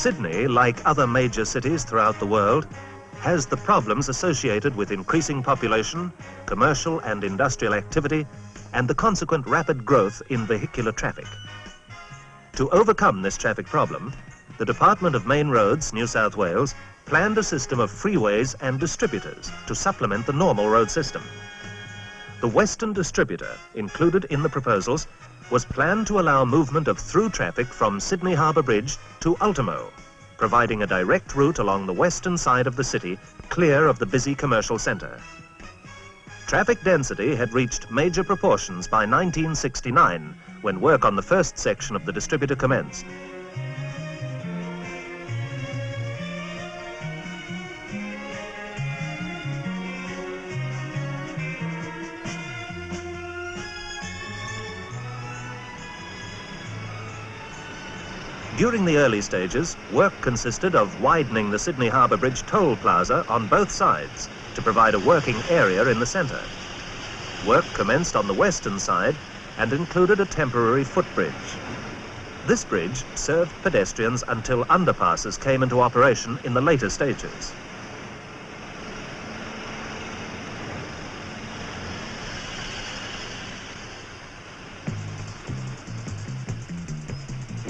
Sydney, like other major cities throughout the world, has the problems associated with increasing population, commercial and industrial activity, and the consequent rapid growth in vehicular traffic. To overcome this traffic problem, the Department of Main Roads, New South Wales, planned a system of freeways and distributors to supplement the normal road system. The Western Distributor, included in the proposals, was planned to allow movement of through traffic from Sydney Harbour Bridge to Ultimo, providing a direct route along the western side of the city, clear of the busy commercial centre. Traffic density had reached major proportions by 1969, when work on the first section of the distributor commenced. During the early stages, work consisted of widening the Sydney Harbour Bridge toll plaza on both sides to provide a working area in the centre. Work commenced on the western side and included a temporary footbridge. This bridge served pedestrians until underpasses came into operation in the later stages.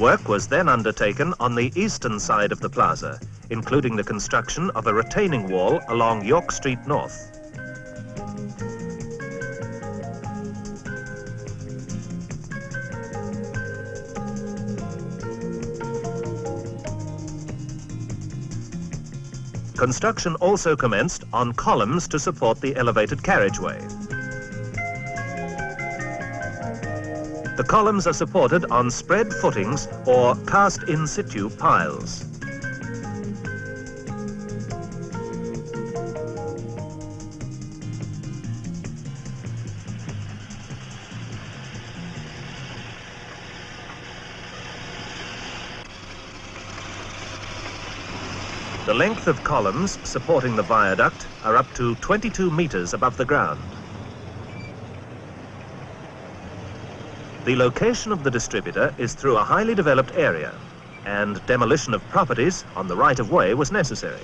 Work was then undertaken on the eastern side of the plaza, including the construction of a retaining wall along York Street North. Construction also commenced on columns to support the elevated carriageway. The columns are supported on spread footings or cast in situ piles. The length of columns supporting the viaduct are up to 22 metres above the ground. The location of the distributor is through a highly developed area, and demolition of properties on the right-of-way was necessary.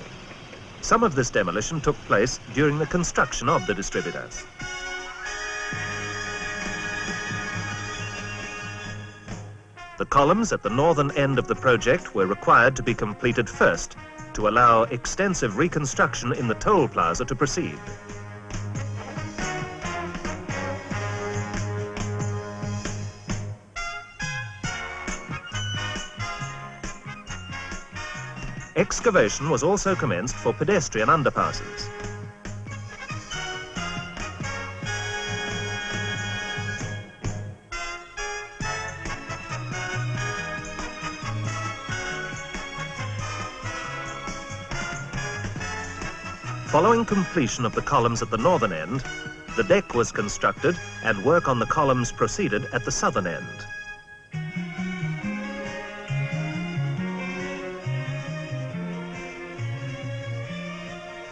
Some of this demolition took place during the construction of the distributors. The columns at the northern end of the project were required to be completed first to allow extensive reconstruction in the toll plaza to proceed. Excavation was also commenced for pedestrian underpasses. Following completion of the columns at the northern end, the deck was constructed and work on the columns proceeded at the southern end.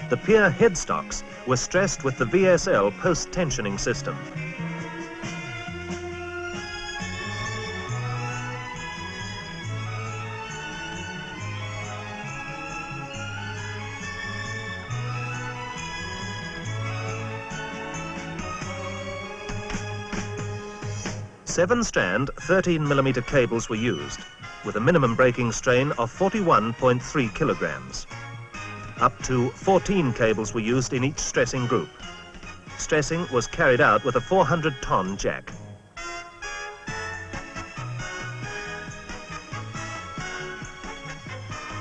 The pier headstocks were stressed with the VSL post-tensioning system. Seven-strand 13mm cables were used, with a minimum breaking strain of 41.3 kilograms. Up to 14 cables were used in each stressing group. Stressing was carried out with a 400-ton jack.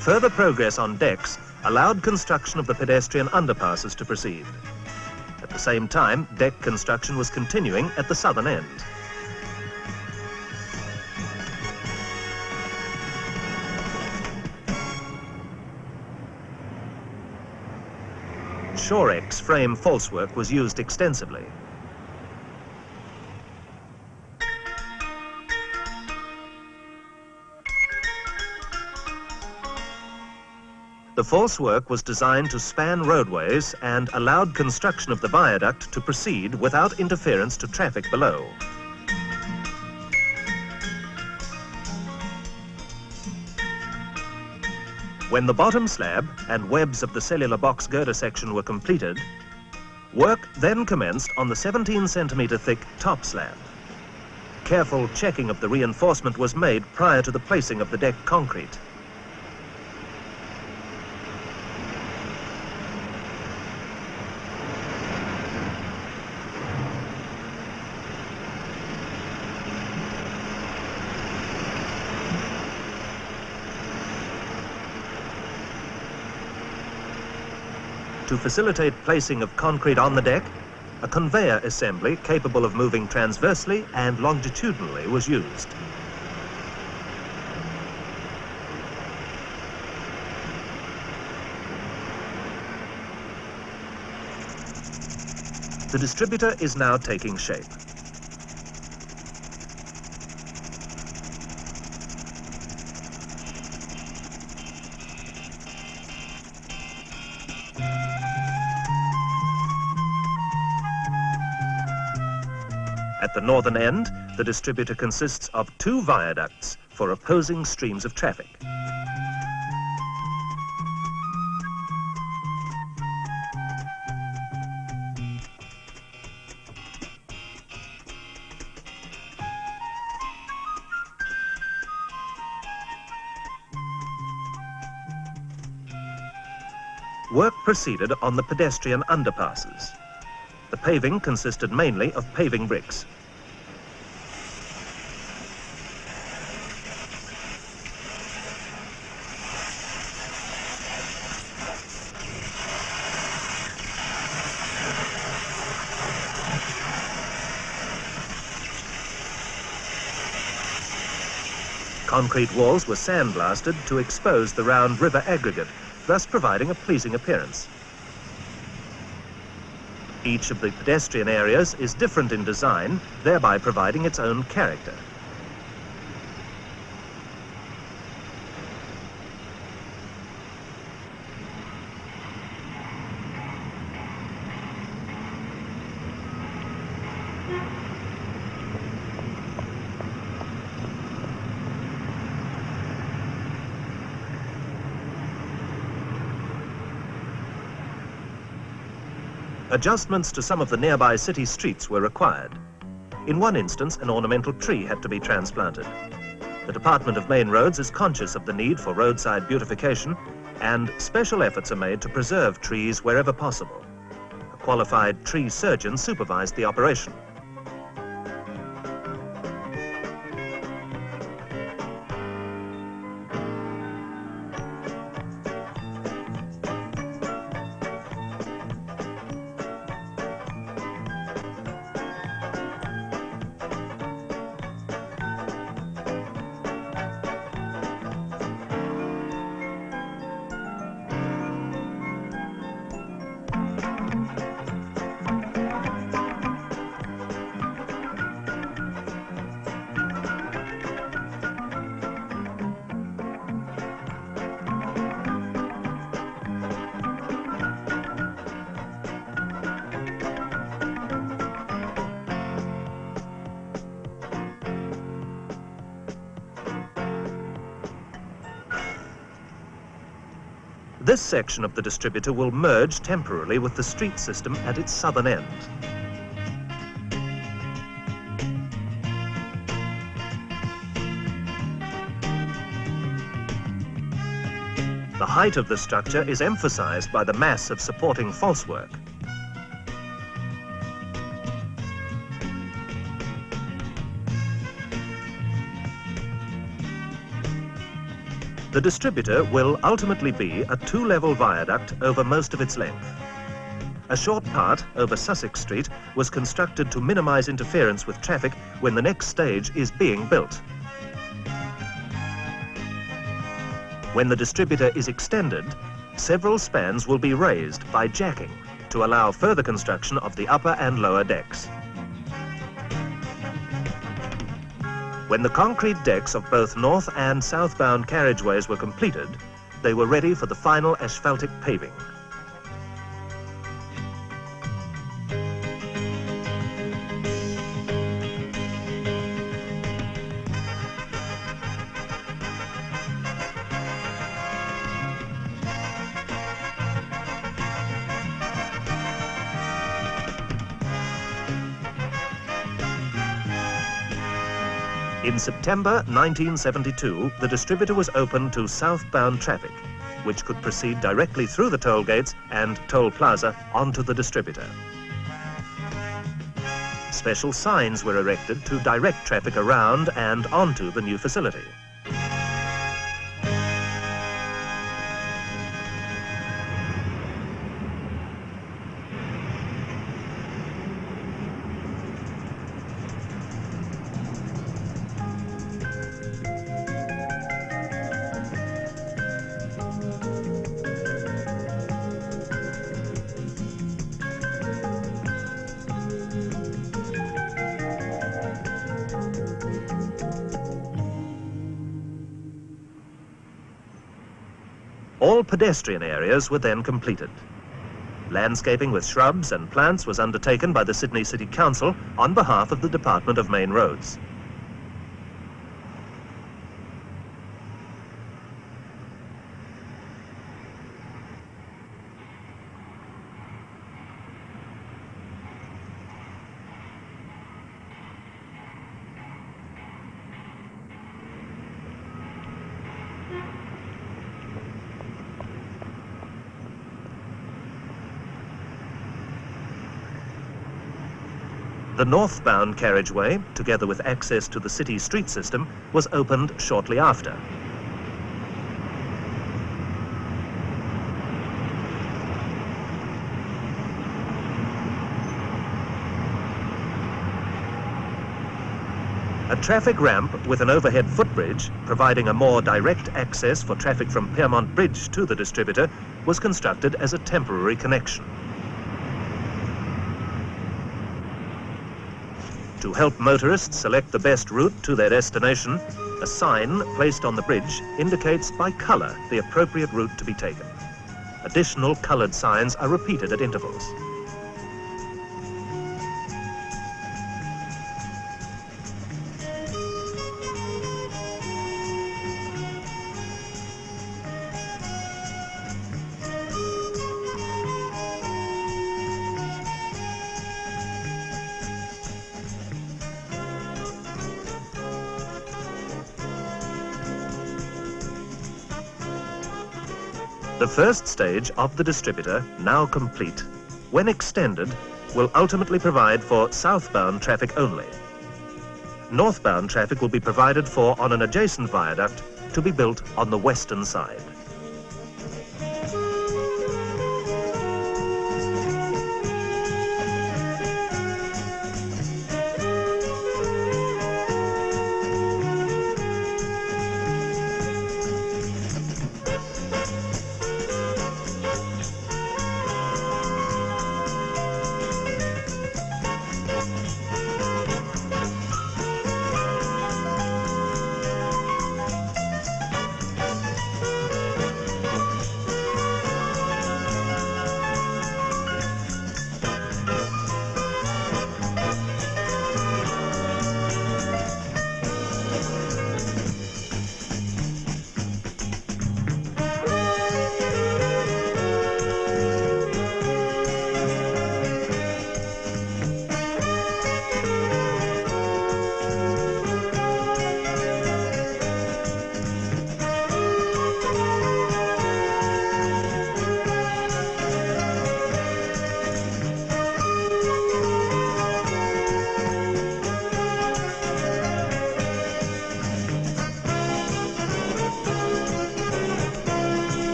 Further progress on decks allowed construction of the pedestrian underpasses to proceed. At the same time, deck construction was continuing at the southern end. Shorex frame falsework was used extensively. The falsework was designed to span roadways and allowed construction of the viaduct to proceed without interference to traffic below. When the bottom slab and webs of the cellular box girder section were completed, work then commenced on the 17-centimetre thick top slab. Careful checking of the reinforcement was made prior to the placing of the deck concrete. To facilitate placing of concrete on the deck, a conveyor assembly capable of moving transversely and longitudinally was used. The distributor is now taking shape. At the northern end, the distributor consists of 2 viaducts for opposing streams of traffic. Work proceeded on the pedestrian underpasses. The paving consisted mainly of paving bricks. Concrete walls were sandblasted to expose the round river aggregate, thus providing a pleasing appearance. Each of the pedestrian areas is different in design, thereby providing its own character. Adjustments to some of the nearby city streets were required. In one instance, an ornamental tree had to be transplanted. The Department of Main Roads is conscious of the need for roadside beautification, and special efforts are made to preserve trees wherever possible. A qualified tree surgeon supervised the operation. This section of the distributor will merge temporarily with the street system at its southern end. The height of the structure is emphasized by the mass of supporting falsework. The distributor will ultimately be a 2-level viaduct over most of its length. A short part over Sussex Street was constructed to minimize interference with traffic when the next stage is being built. When the distributor is extended, several spans will be raised by jacking to allow further construction of the upper and lower decks. When the concrete decks of both north and southbound carriageways were completed, they were ready for the final asphaltic paving. In September 1972, the distributor was opened to southbound traffic, which could proceed directly through the toll gates and toll plaza onto the distributor. Special signs were erected to direct traffic around and onto the new facility. All pedestrian areas were then completed. Landscaping with shrubs and plants was undertaken by the Sydney City Council on behalf of the Department of Main Roads. The northbound carriageway, together with access to the city street system, was opened shortly after. A traffic ramp with an overhead footbridge, providing a more direct access for traffic from Piermont Bridge to the distributor, was constructed as a temporary connection. To help motorists select the best route to their destination, a sign placed on the bridge indicates by colour the appropriate route to be taken. Additional coloured signs are repeated at intervals. The first stage of the distributor, now complete, when extended, will ultimately provide for southbound traffic only. Northbound traffic will be provided for on an adjacent viaduct to be built on the western side.